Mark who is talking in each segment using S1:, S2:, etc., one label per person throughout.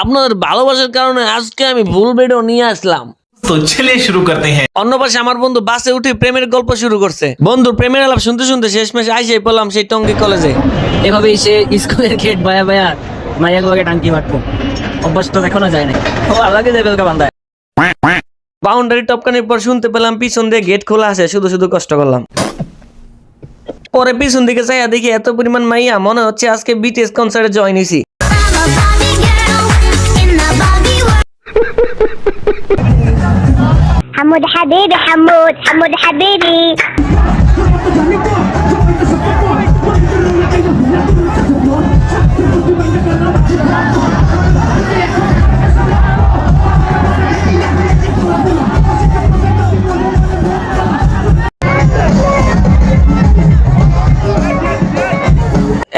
S1: আপনাদের ভালোবাসার কারণে আজকে আমি ভুল ভিডিও নিয়ে আসলাম।
S2: तो चलिए शुरू करते हैं।
S1: অন্য পাশে আমার বন্ধু বাসে উঠে প্রেমের গল্প শুরু করছে। বন্ধুর প্রেমের আলাপ শুনতে শুনতে শেষমেশ আইসে পড়লাম সেই টঙ্গী কলেজে।
S3: এভাবেই সে স্কুলের গেট বায়া বায়া মাইয়া গুলোকে টাঙ্কি মারতো। অভ্যাস তো এখনো যায় নাই। ও আলাদা যায় বেলকা বান্ধায়।
S1: বাউন্ডারি টপকানির পর শুনতে পেলাম পিছন দিয়ে গেট খোলা আছে, শুধু শুধু কষ্ট করলাম। পরে পিছন দিকে চাইয়া দেখি এত পরিমাণ মাইয়া, মনে হচ্ছে আজকে বিটিএস কনসার্টে জয়েন হইছি।
S4: حمود حبيبي حمود حبيبي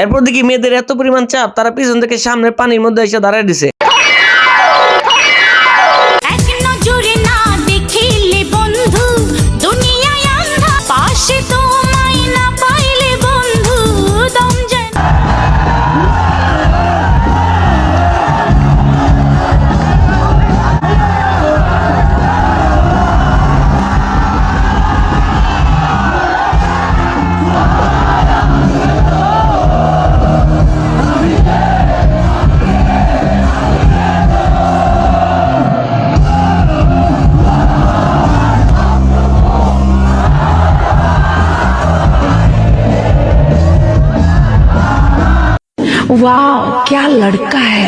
S1: এরপর দেখি মেয়েদের এত পরিমাণ চাপ, তারা পিছন থেকে সামনে পানির মধ্যে এসে দাঁড়ায় দিছে।
S5: वाह क्या लड़का है।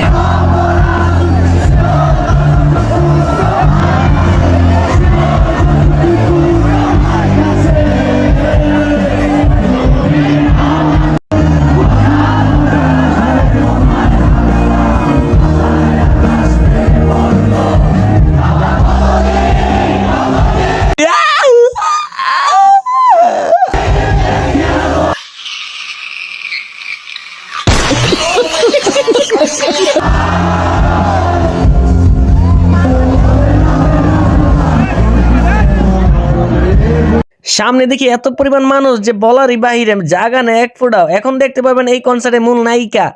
S1: সামনে দেখি এত পরিমাণ মানুষ যে বলারই বাহিরে, জায়গা নেই এক ফোটাও। এখন দেখতে পাবেন এই কনসার্টের মূল নায়িকা।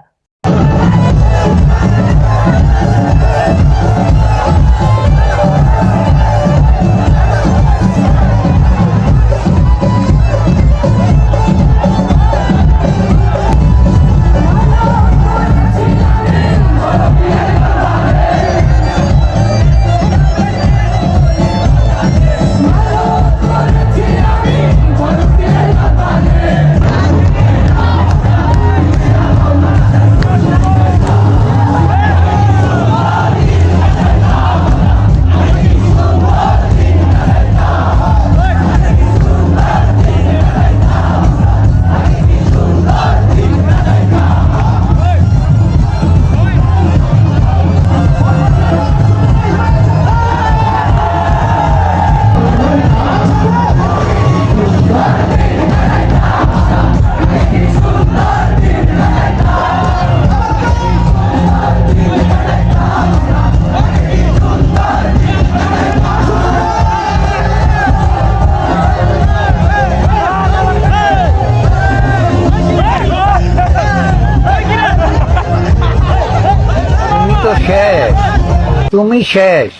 S6: তুমি শেষ,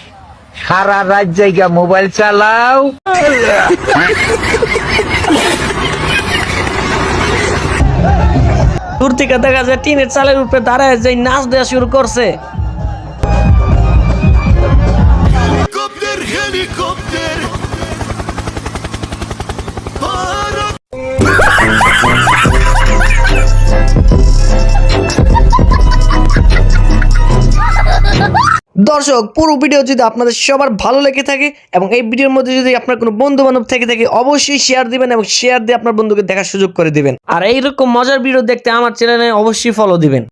S6: সারা রাত জায়গা মোবাইল চালাও।
S1: দূর থেকে দেখা যায় টিনের চালের উপরে দাঁড়ায় যে নাচ দেওয়া শুরু করছে। দর্শক, পুরো ভিডিও যদি আপনাদের সবার ভালো লেগে থাকে এবং এই ভিডিওর মধ্যে যদি আপনার কোনো বন্ধু বান্ধব থেকে থাকে, অবশ্যই শেয়ার দিবেন এবং শেয়ার দিয়ে আপনার বন্ধুকে দেখার সুযোগ করে দিবেন। আর এইরকম মজার ভিডিও দেখতে আমার চ্যানেলে অবশ্যই ফলো দিবেন।